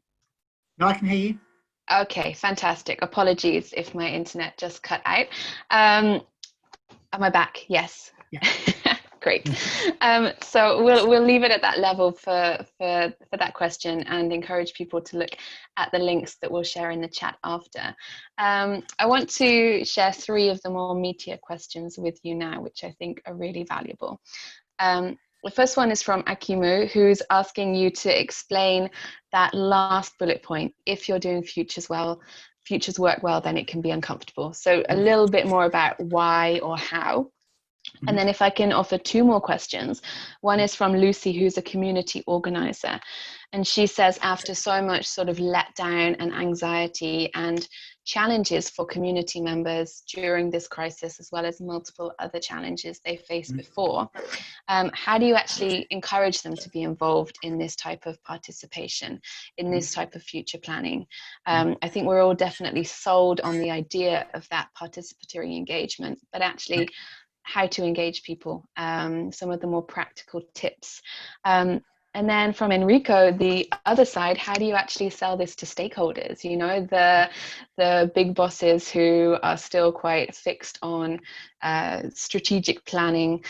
No, I can hear you. Okay, fantastic. Apologies if my internet just cut out. Am I back? Yes. Yeah. Great. So we'll leave it at that level for that question, and encourage people to look at the links that we'll share in the chat after. I want to share 3 of the more meatier questions with you now, which I think are really valuable. The first one is from Akimu, who's asking you to explain that last bullet point. If you're doing futures work well, then it can be uncomfortable. So a little bit more about why or how. And then if I can offer 2 more questions. One is from Lucy, who's a community organizer. And she says, after so much sort of letdown and anxiety and challenges for community members during this crisis, as well as multiple other challenges they faced before, how do you actually encourage them to be involved in this type of participation, in this type of future planning? I think we're all definitely sold on the idea of that participatory engagement, but actually how to engage people, some of the more practical tips. And then from Enrico, the other side, how do you actually sell this to stakeholders? You know, the big bosses who are still quite fixed on strategic planning.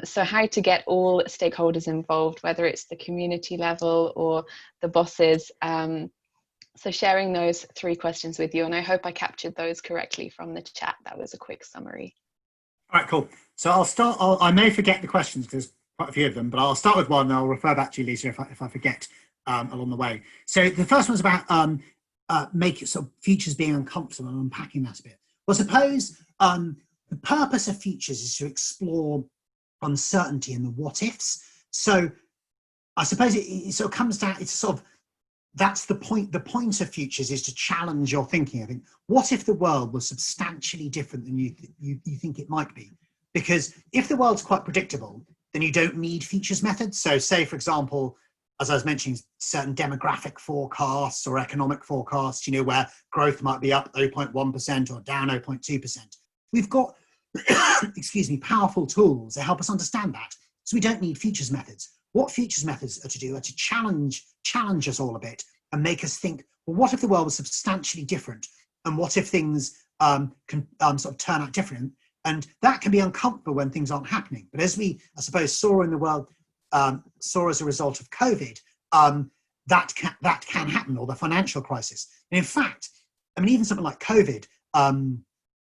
So how to get all stakeholders involved, whether it's the community level or the bosses. So sharing those 3 questions with you, and I hope I captured those correctly from the chat. That was a quick summary. All right, cool. So I'll start. I may forget the questions because there's quite a few of them, but I'll start with one and I'll refer back to you, Lisa, if I forget along the way. So the first one's about make sort of futures being uncomfortable and unpacking that a bit. Well, suppose the purpose of futures is to explore uncertainty and the what ifs. So I suppose it sort of comes down, it's sort of, that's the point. The point of futures is to challenge your thinking. I think, what if the world was substantially different than you think it might be? Because if the world's quite predictable, then you don't need futures methods. So say, for example, as I was mentioning, certain demographic forecasts or economic forecasts, you know, where growth might be up 0.1% or down 0.2%. We've got, excuse me, powerful tools that help us understand that. So we don't need futures methods. What futures methods are to do are to challenge us all a bit and make us think, well, what if the world was substantially different? And what if things can sort of turn out different? And that can be uncomfortable when things aren't happening. But as we, I suppose, saw in the world, saw as a result of COVID, that can happen, or the financial crisis. And in fact, I mean, even something like COVID,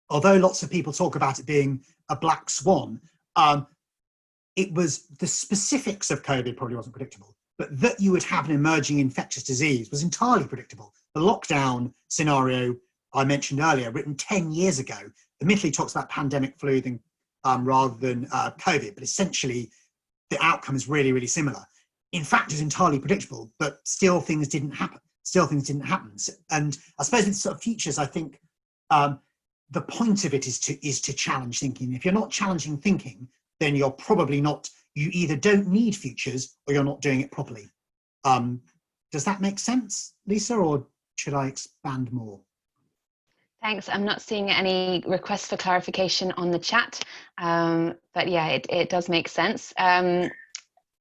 although lots of people talk about it being a black swan, it was the specifics of COVID probably wasn't predictable, but that you would have an emerging infectious disease was entirely predictable. The lockdown scenario I mentioned earlier, written 10 years ago, admittedly talks about pandemic flu rather than COVID, but essentially the outcome is really, really similar. In fact, it's entirely predictable, but still things didn't happen. And I suppose with sort of futures, I think the point of it is to challenge thinking. If you're not challenging thinking, then you're probably not, you either don't need futures or you're not doing it properly. Does that make sense, Lisa, or should I expand more? Thanks. I'm not seeing any requests for clarification on the chat, but yeah, it does make sense.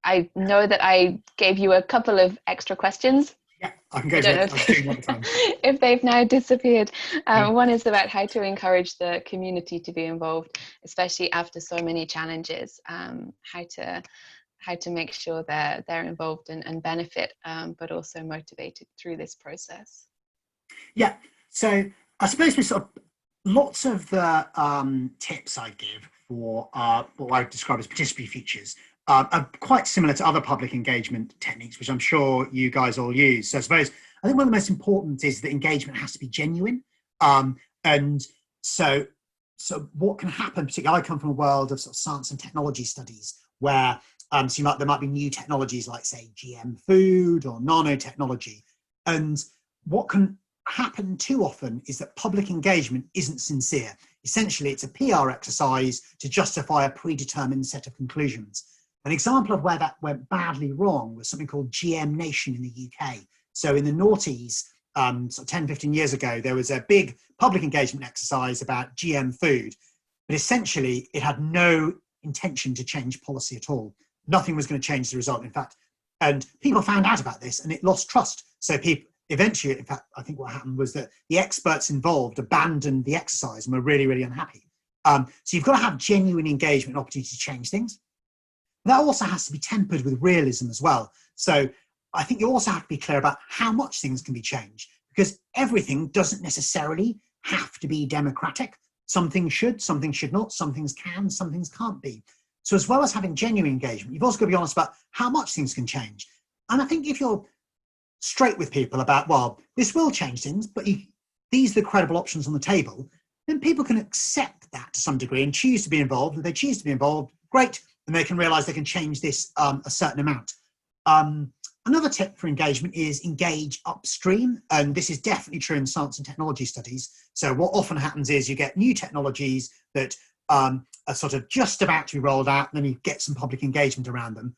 I know that I gave you a couple of extra questions. Yeah, I can go to it one time. If they've now disappeared. One is about how to encourage the community to be involved, especially after so many challenges, how to make sure that they're involved and benefit, but also motivated through this process. Yeah, so I suppose we sort of, lots of the tips I give for what I describe as participatory futures are quite similar to other public engagement techniques, which I'm sure you guys all use. So I suppose, I think one of the most important is that engagement has to be genuine. And so what can happen, particularly I come from a world of sort of science and technology studies where there might be new technologies like, say, GM food or nanotechnology. And what can happen too often is that public engagement isn't sincere. Essentially, it's a PR exercise to justify a predetermined set of conclusions. An example of where that went badly wrong was something called GM Nation in the UK. So in the noughties, sort of 10, 15 years ago, there was a big public engagement exercise about GM food, but essentially it had no intention to change policy at all. Nothing was going to change the result, in fact. And people found out about this and it lost trust. So people eventually, in fact, I think what happened was that the experts involved abandoned the exercise and were really, really unhappy. So you've got to have genuine engagement and opportunity to change things. That also has to be tempered with realism as well. So I think you also have to be clear about how much things can be changed, because everything doesn't necessarily have to be democratic. Some things should not, some things can, some things can't be. So as well as having genuine engagement, you've also got to be honest about how much things can change. And I think if you're straight with people about, well, this will change things, but these are the credible options on the table, then people can accept that to some degree and choose to be involved. If they choose to be involved, great, and they can realize they can change this a certain amount. Another tip for engagement is engage upstream, and this is definitely true in science and technology studies. So what often happens is you get new technologies that are sort of just about to be rolled out, and then you get some public engagement around them.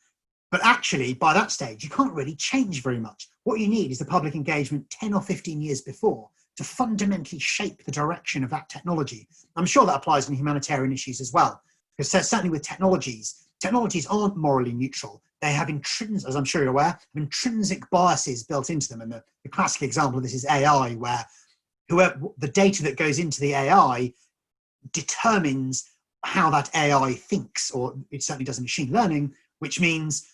But actually, by that stage, you can't really change very much. What you need is the public engagement 10 or 15 years before to fundamentally shape the direction of that technology. I'm sure that applies in humanitarian issues as well, because certainly with technologies aren't morally neutral. They have intrinsic, as I'm sure you're aware, intrinsic biases built into them. And the classic example of this is AI, where the data that goes into the AI determines how that AI thinks, or it certainly does in machine learning, which means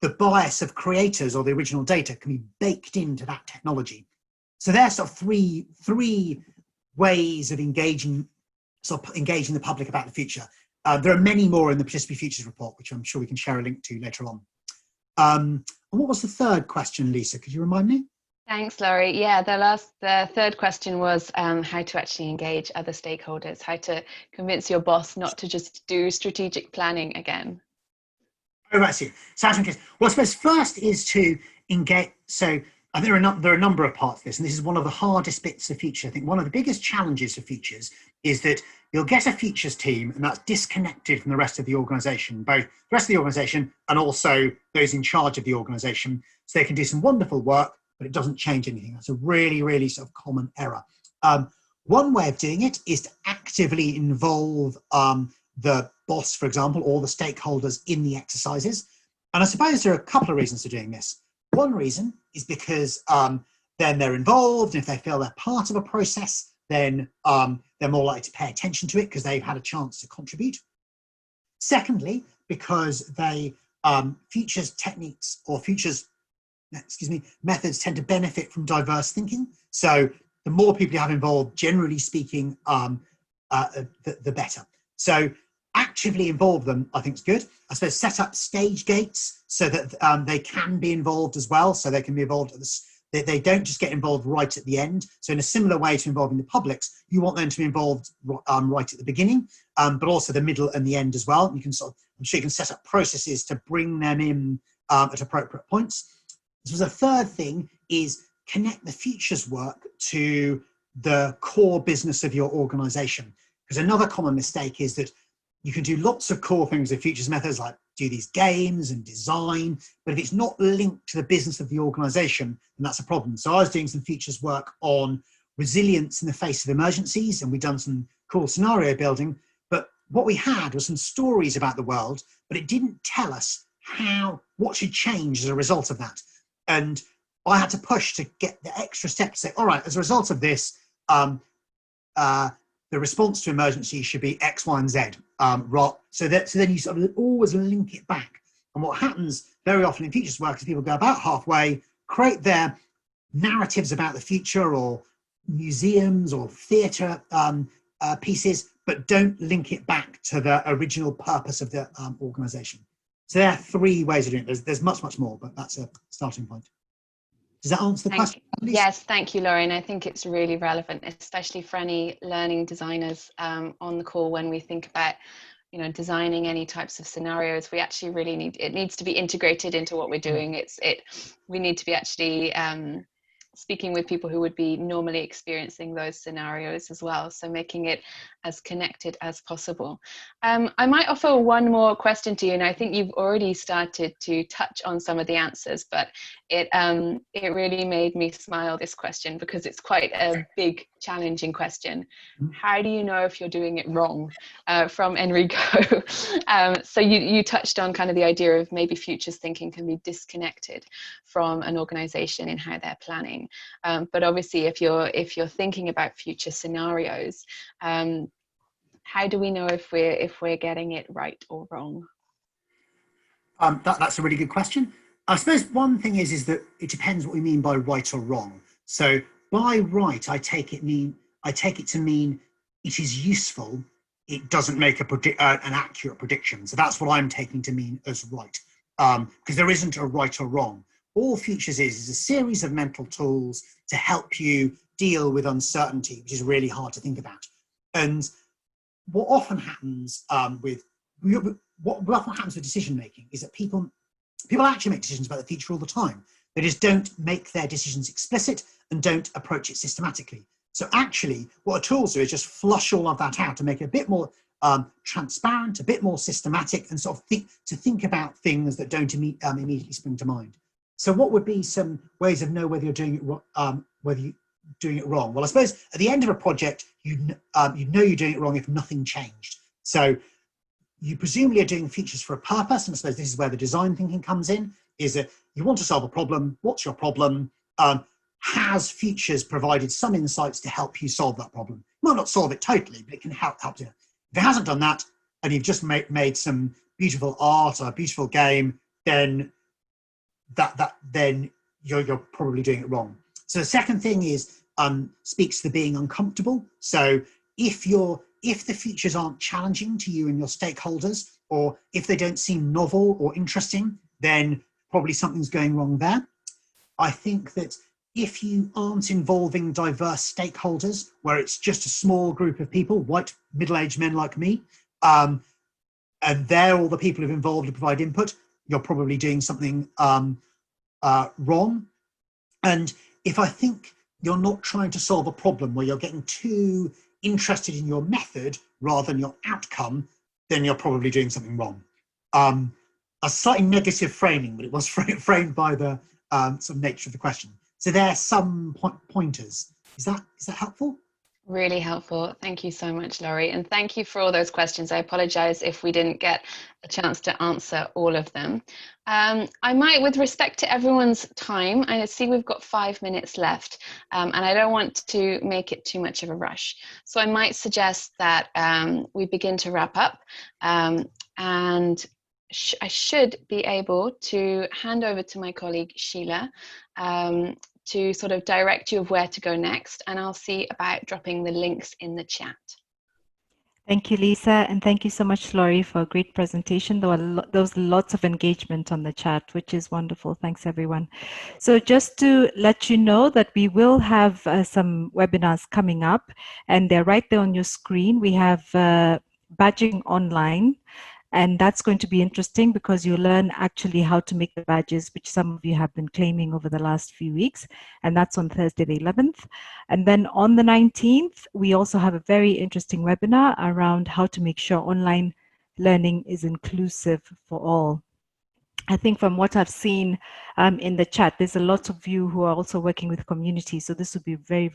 the bias of creators or the original data can be baked into that technology. So there's sort of three ways of engaging the public about the future. There are many more in the Participatory Futures report, which I'm sure we can share a link to later on. And what was the third question, Lisa? Could you remind me? Thanks, Laurie. Yeah, the third question was how to actually engage other stakeholders, how to convince your boss not to just do strategic planning again. Oh, I see. So, well, I suppose first is to engage. So there are a number of parts of this, and this is one of the hardest bits of Future. I think one of the biggest challenges of Futures is that you'll get a Futures team, and that's disconnected from the rest of the organisation, both the rest of the organisation and also those in charge of the organisation. So they can do some wonderful work, but it doesn't change anything. That's a really, really sort of common error. One way of doing it is to actively involve the boss, for example, or the stakeholders in the exercises. And I suppose there are a couple of reasons for doing this. One reason is because then they're involved, and if they feel they're part of a process, then they're more likely to pay attention to it because they've had a chance to contribute. Secondly, because Futures techniques or Futures methods tend to benefit from diverse thinking. So the more people you have involved, generally speaking, the better. So actively involve them, I think is good. I suppose set up stage gates so that they can be involved as well. So they can be involved at this. They don't just get involved right at the end. So in a similar way to involving the publics, you want them to be involved right at the beginning, but also the middle and the end as well. You can I'm sure you can set up processes to bring them in at appropriate points. So the third thing is connect the futures work to the core business of your organization. Because another common mistake is that you can do lots of core things with futures methods, like do these games and design, but if it's not linked to the business of the organization, then that's a problem. So I was doing some futures work on resilience in the face of emergencies, and we've done some cool scenario building, but what we had was some stories about the world, but it didn't tell us what should change as a result of that. And I had to push to get the extra step to say, all right, as a result of this, the response to emergency should be X, Y, and Z. So then you sort of always link it back. And what happens very often in futures work is people go about halfway, create their narratives about the future or museums or theatre pieces, but don't link it back to the original purpose of the organisation. So there are 3 ways of doing it. There's much, much more, but that's a starting point. Does that answer the question? Yes, thank you, Laurie. And I think it's really relevant, especially for any learning designers on the call. When we think about, designing any types of scenarios, we actually really it needs to be integrated into what we're doing. We need to be actually speaking with people who would be normally experiencing those scenarios as well. So making it as connected as possible. I might offer one more question to you, and I think you've already started to touch on some of the answers, but it really made me smile, this question, because it's quite a big, challenging question. How do you know if you're doing it wrong? From Enrico. So you touched on kind of the idea of maybe futures thinking can be disconnected from an organization in how they're planning. But obviously, if you're thinking about future scenarios, how do we know if we're getting it right or wrong? That's a really good question. I suppose one thing is that it depends what we mean by right or wrong. So by right, I take it to mean it is useful. It doesn't make an accurate prediction. So that's what I'm taking to mean as right, because there isn't a right or wrong. All futures is a series of mental tools to help you deal with uncertainty, which is really hard to think about. And what often happens with decision making is that people actually make decisions about the future all the time. They just don't make their decisions explicit and don't approach it systematically. So actually, what tools do is just flush all of that out to make it a bit more transparent, a bit more systematic, and sort of think about things that don't immediately spring to mind. So what would be some ways of know whether you're doing it wrong? Well, I suppose at the end of a project, you know you're doing it wrong if nothing changed. So you presumably are doing features for a purpose, and I suppose this is where the design thinking comes in, is that you want to solve a problem. What's your problem? Has futures provided some insights to help you solve that problem? It might not solve it totally, but it can help you. If it hasn't done that, and you've just made some beautiful art or a beautiful game, then then you're probably doing it wrong. So the second thing is speaks to being uncomfortable. So if the features aren't challenging to you and your stakeholders, or if they don't seem novel or interesting, then probably something's going wrong there. I think that if you aren't involving diverse stakeholders, where it's just a small group of people, white middle-aged men like me, and they're all the people who've involved to provide input, you're probably doing something wrong. And if I think you're not trying to solve a problem where you're getting too interested in your method rather than your outcome, then you're probably doing something wrong. A slightly negative framing, but it was framed by the sort of nature of the question. So there are some pointers. Is that helpful? Really helpful. Thank you so much, Laurie. And thank you for all those questions. I apologize if we didn't get a chance to answer all of them. I might, with respect to everyone's time, I see we've got 5 minutes left, and I don't want to make it too much of a rush. So I might suggest that we begin to wrap up. And I should be able to hand over to my colleague Sheila to sort of direct you of where to go next, and I'll see about dropping the links in the chat. Thank you, Lisa, and thank you so much, Laurie, for a great presentation. There was lots of engagement on the chat, which is wonderful. Thanks, everyone. So just to let you know that we will have some webinars coming up, and they're right there on your screen. We have badging online, and that's going to be interesting because you learn actually how to make the badges, which some of you have been claiming over the last few weeks. And that's on Thursday, the 11th. And then on the 19th, we also have a very interesting webinar around how to make sure online learning is inclusive for all. I think from what I've seen in the chat, there's a lot of you who are also working with communities, so this would be very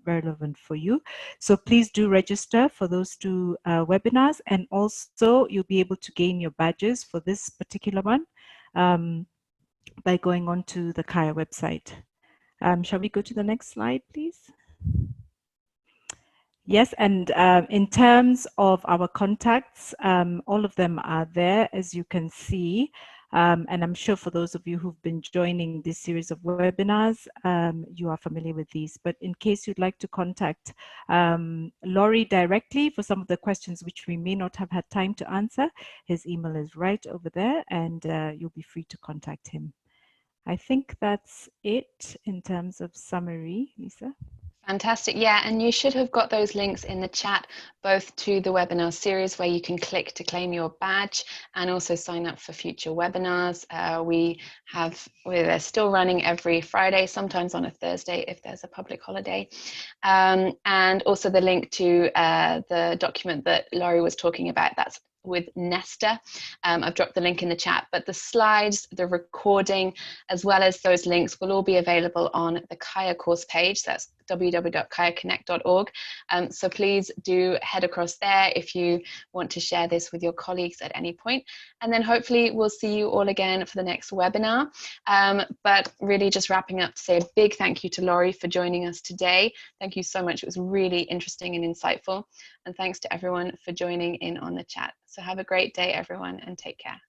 relevant for you. So please do register for those two webinars, and also you'll be able to gain your badges for this particular one by going on to the Kaya website. Shall we go to the next slide, please? Yes, and in terms of our contacts, all of them are there, as you can see. And I'm sure for those of you who've been joining this series of webinars, you are familiar with these. But in case you'd like to contact Laurie directly for some of the questions which we may not have had time to answer, his email is right over there, and you'll be free to contact him. I think that's it in terms of summary, Lisa. Fantastic. Yeah, and you should have got those links in the chat, both to the webinar series where you can click to claim your badge and also sign up for future webinars. We're still running every Friday, sometimes on a Thursday if there's a public holiday. And also the link to the document that Laurie was talking about, that's with NESTA. I've dropped the link in the chat, but the slides, the recording, as well as those links will all be available on the Kaya course page. That's www.kayaconnect.org. So please do head across there if you want to share this with your colleagues at any point. And then hopefully we'll see you all again for the next webinar. But really just wrapping up to say a big thank you to Laurie for joining us today. Thank you so much. It was really interesting and insightful. And thanks to everyone for joining in on the chat. So have a great day, everyone, and take care.